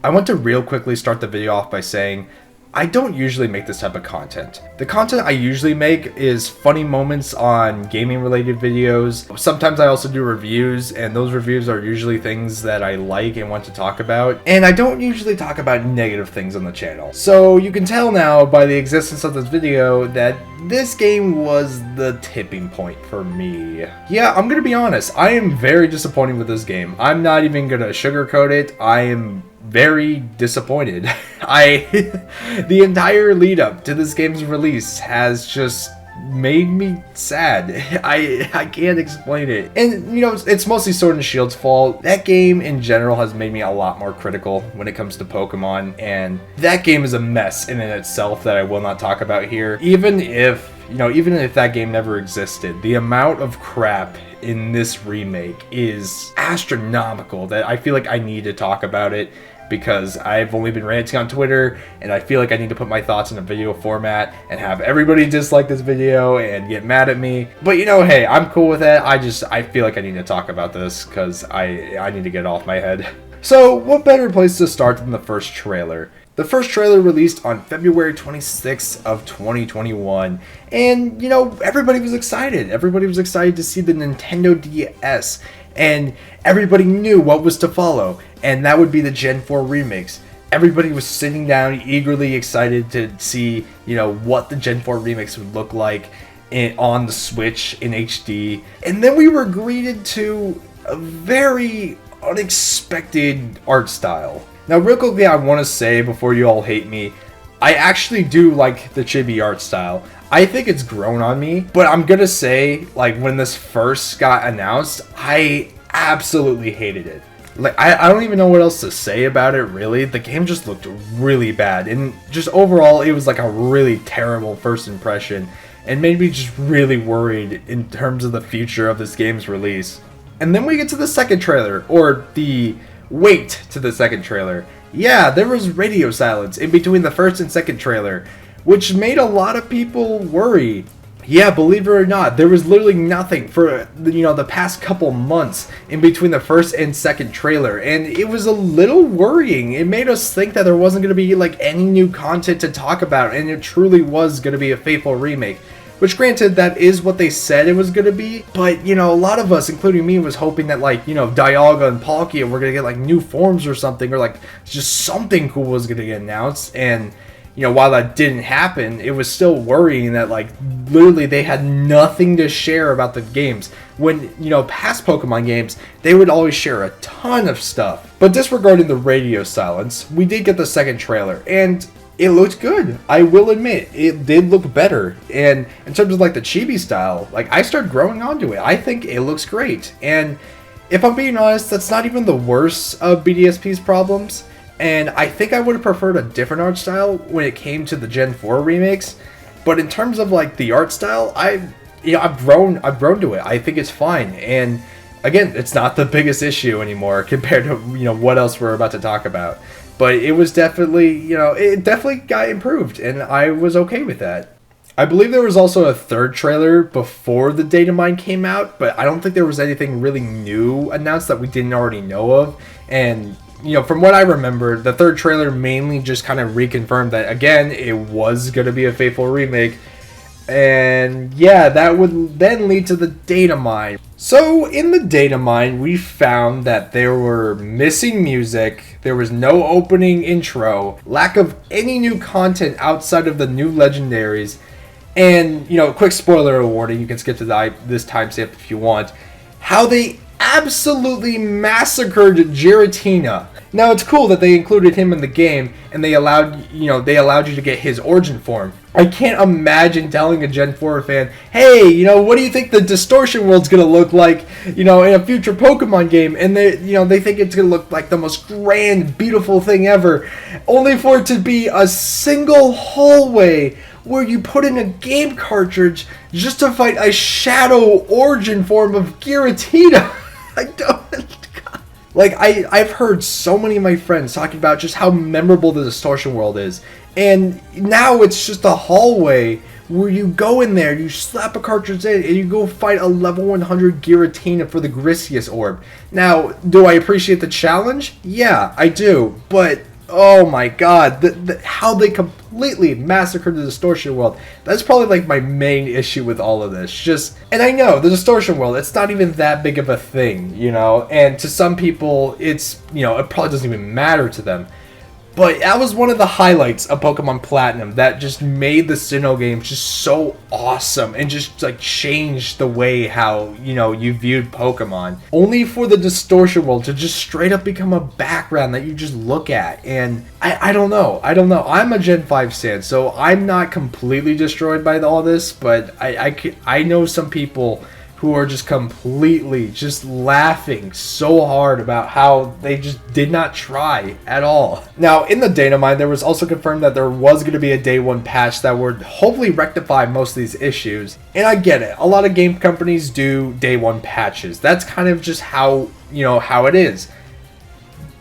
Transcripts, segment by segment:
I want to real quickly start the video off by saying I don't usually make this type of content. The content I usually make is funny moments on gaming related videos. Sometimes I also do reviews, and those reviews are usually things that I like and want to talk about. And I don't usually talk about negative things on the channel. So you can tell now by the existence of this video that this game was the tipping point for me. Yeah, I'm gonna be honest, I am very disappointed with this game. I'm not even gonna sugarcoat it. I am very disappointed. The entire lead up to this game's release has just made me sad. I can't explain it. And you know, it's mostly Sword and Shield's fault. That game in general has made me a lot more critical when it comes to Pokemon, and that game is a mess in and itself that I will not talk about here. Even if that game never existed, the amount of crap in this remake is astronomical that I feel like I need to talk about it, because I've only been ranting on Twitter, and I feel like I need to put my thoughts in a video format and have everybody dislike this video and get mad at me. But you know, hey, I'm cool with that. I feel like I need to talk about this because I need to get it off my head. So what better place to start than the first trailer? The first trailer released on February 26th of 2021, and you know, everybody was excited. Everybody was excited to see the Nintendo DS, and everybody knew what was to follow, and that would be the Gen 4 remakes. Everybody was sitting down eagerly excited to see, you know, what the Gen 4 remakes would look like on the Switch in HD. And then we were greeted to a very unexpected art style. Now, real quickly, I want to say, before you all hate me, I actually do like the chibi art style. I think it's grown on me, but I'm gonna say, like, when this first got announced, I absolutely hated it. Like, I don't even know what else to say about it, really. The game just looked really bad, and just overall, it was like a really terrible first impression, and made me just really worried in terms of the future of this game's release. And then we get to the second trailer, or the wait to the second trailer. Yeah, there was radio silence in between the first and second trailer, which made a lot of people worry. Yeah, believe it or not, there was literally nothing for, you know, the past couple months in between the first and second trailer, and it was a little worrying. It made us think that there wasn't going to be like any new content to talk about, and it truly was going to be a faithful remake. Which, granted, that is what they said it was going to be, but, you know, a lot of us, including me, was hoping that, like, you know, Dialga and Palkia were going to get, like, new forms or something, or, like, just something cool was going to get announced, and, you know, while that didn't happen, it was still worrying that, like, literally they had nothing to share about the games. When, you know, past Pokemon games, they would always share a ton of stuff. But disregarding the radio silence, we did get the second trailer, and it looked good. I will admit, it did look better. And in terms of like the chibi style, like, I started growing onto it. I think it looks great. And if I'm being honest, that's not even the worst of BDSP's problems. And I think I would have preferred a different art style when it came to the Gen 4 remakes. But in terms of like the art style, I've grown to it. I think it's fine. And again, it's not the biggest issue anymore compared to, you know, what else we're about to talk about. But it was definitely, you know, it definitely got improved, and I was okay with that. I believe there was also a third trailer before the data mine came out, but I don't think there was anything really new announced that we didn't already know of. And, you know, from what I remember, the third trailer mainly just kind of reconfirmed that, again, it was going to be a faithful remake. And yeah, that would then lead to the data mine. So in the data mine, we found that there were missing music, there was no opening intro, lack of any new content outside of the new legendaries, and, you know, quick spoiler warning, you can skip to this timestamp if you want, how they absolutely massacred Giratina. Now, it's cool that they included him in the game, and they allowed you to get his origin form. I can't imagine telling a Gen 4 fan, hey, you know, what do you think the distortion world's gonna look like, you know, in a future Pokemon game? And they think it's gonna look like the most grand, beautiful thing ever, only for it to be a single hallway where you put in a game cartridge just to fight a shadow origin form of Giratina. I don't. Like, I've heard so many of my friends talking about just how memorable the distortion world is. And now it's just a hallway where you go in there, you slap a cartridge in, and you go fight a level 100 Giratina for the Grisius orb. Now, do I appreciate the challenge? Yeah, I do. But oh my god, how they completely massacred the distortion world. That's probably like my main issue with all of this. Just, and I know the distortion world, it's not even that big of a thing, you know, and to some people it's, you know, it probably doesn't even matter to them. But that was one of the highlights of Pokemon Platinum that just made the Sinnoh games just so awesome and just like changed the way how, you know, you viewed Pokemon. Only for the distortion world to just straight up become a background that you just look at. And I don't know. I'm a Gen 5 stan, so I'm not completely destroyed by all this, but I know some people who are just completely just laughing so hard about how they just did not try at all. Now, in the data mine, there was also confirmed that there was going to be a day one patch that would hopefully rectify most of these issues. And I get it. A lot of game companies do day one patches. That's kind of just how, you know, how it is.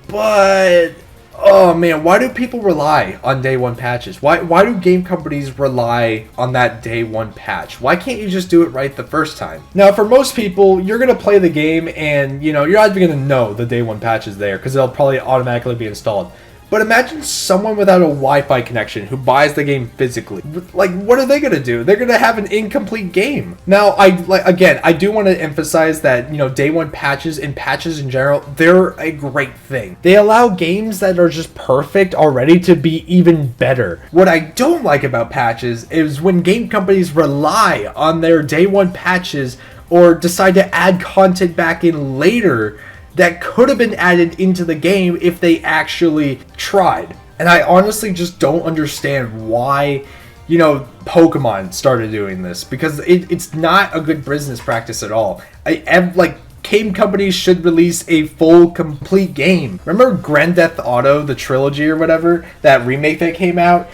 But oh man, why do people rely on day one patches? Why do game companies rely on that day one patch? Why can't you just do it right the first time? Now, for most people, you're going to play the game and, you know, you're not even going to know the day one patch is there because it'll probably automatically be installed. But imagine someone without a Wi-Fi connection who buys the game physically. Like, what are they going to do? They're going to have an incomplete game. Now, I do want to emphasize that, you know, day one patches and patches in general, they're a great thing. They allow games that are just perfect already to be even better. What I don't like about patches is when game companies rely on their day one patches or decide to add content back in later that could have been added into the game if they actually tried. And I honestly just don't understand why, you know, Pokemon started doing this, because it's not a good business practice at all. Game companies should release a full, complete game. Remember Grand Theft Auto, the trilogy or whatever, that remake that came out?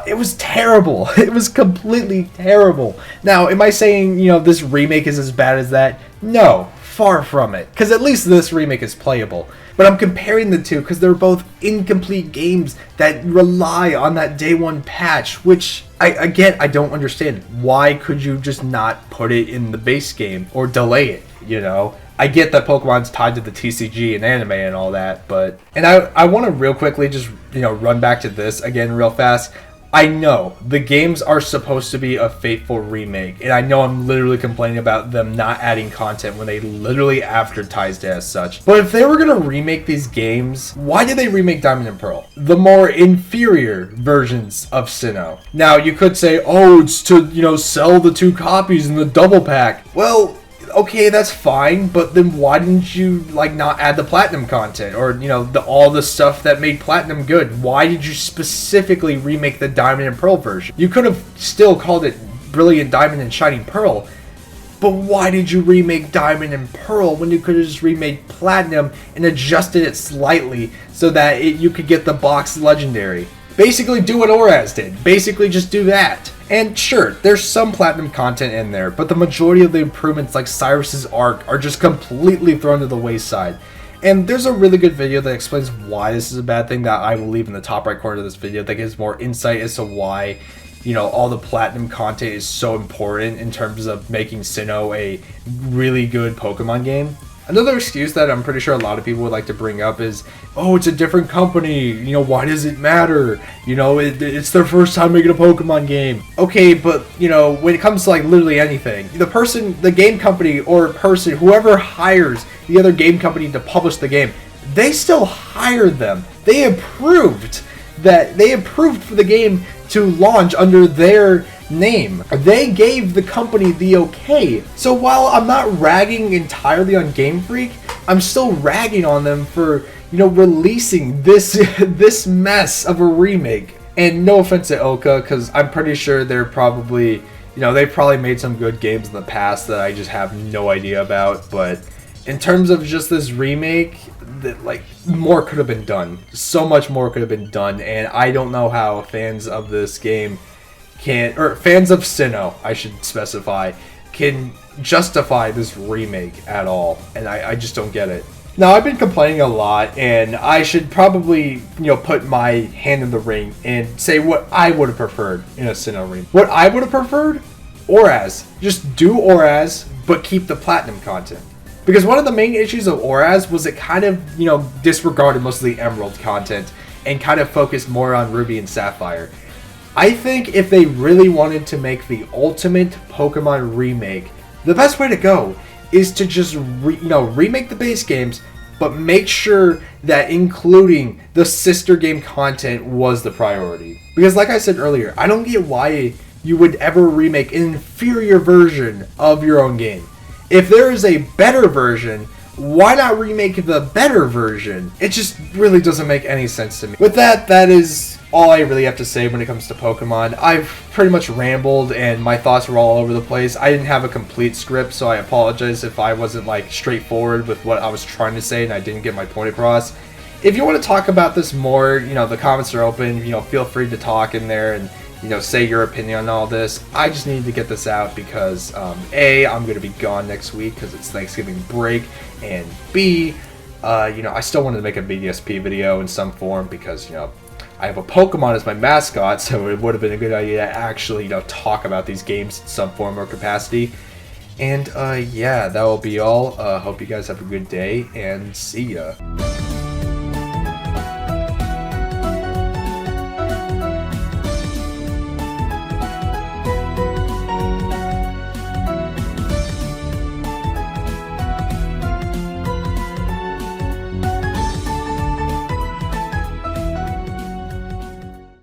It was terrible. It was completely terrible. Now, am I saying, you know, this remake is as bad as that? No. Far from it, because at least this remake is playable. But I'm comparing the two because they're both incomplete games that rely on that day one patch, which I don't understand. Why could you just not put it in the base game or delay it, you know? I get that Pokemon's tied to the TCG and anime and all that, but... And I want to real quickly just, you know, run back to this again real fast. I know the games are supposed to be a faithful remake, and I know I'm literally complaining about them not adding content when they literally advertised it as such. But if they were going to remake these games, why did they remake Diamond and Pearl? The more inferior versions of Sinnoh. Now, you could say, oh, it's to, you know, sell the 2 copies in the double pack. Well, okay, that's fine, but then why didn't you, like, not add the Platinum content? Or, you know, all the stuff that made Platinum good? Why did you specifically remake the Diamond and Pearl version? You could have still called it Brilliant Diamond and Shining Pearl, but why did you remake Diamond and Pearl when you could have just remade Platinum and adjusted it slightly so that you could get the box Legendary? Basically do what Oraz did. Basically just do that. And sure, there's some Platinum content in there, but the majority of the improvements like Cyrus's arc are just completely thrown to the wayside. And there's a really good video that explains why this is a bad thing that I will leave in the top right corner of this video that gives more insight as to why, you know, all the Platinum content is so important in terms of making Sinnoh a really good Pokemon game. Another excuse that I'm pretty sure a lot of people would like to bring up is, oh, it's a different company, you know, why does it matter? You know, it's their first time making a Pokemon game. Okay, but, you know, when it comes to, like, literally anything, the game company or person, whoever hires the other game company to publish the game, they still hired them. They approved for the game to launch under their name. They gave the company the okay. So while I'm not ragging entirely on Game Freak, I'm still ragging on them for, you know, releasing this mess of a remake. And no offense to Oka, because I'm pretty sure they're probably, you know, they probably made some good games in the past that I just have no idea about. But in terms of just this remake, that, like, more could have been done. So much more could have been done, and I don't know how fans of this game fans of Sinnoh, I should specify, can justify this remake at all, and I just don't get it. Now, I've been complaining a lot, and I should probably, you know, put my hand in the ring and say what I would have preferred in a Sinnoh remake. What I would have preferred? Oraz. Just do Oraz, but keep the Platinum content. Because one of the main issues of Oraz was it kind of, you know, disregarded most of the Emerald content and kind of focus more on Ruby and Sapphire. I think if they really wanted to make the ultimate Pokemon remake, the best way to go is to just remake the base games, but make sure that including the sister game content was the priority. Because like I said earlier, I don't get why you would ever remake an inferior version of your own game. If there is a better version, why not remake the better version? It just really doesn't make any sense to me. With that, that is all I really have to say when it comes to Pokemon. I've pretty much rambled and my thoughts were all over the place. I didn't have a complete script, so I apologize if I wasn't like straightforward with what I was trying to say and I didn't get my point across. If you want to talk about this more, the comments are open. Feel free to talk in there and say your opinion on all this. I just needed to get this out because A, I'm going to be gone next week because it's Thanksgiving break, and B, I still wanted to make a BDSP video in some form because, I have a Pokemon as my mascot, so it would have been a good idea to actually, talk about these games in some form or capacity. And yeah, that will be all. Hope you guys have a good day, and see ya.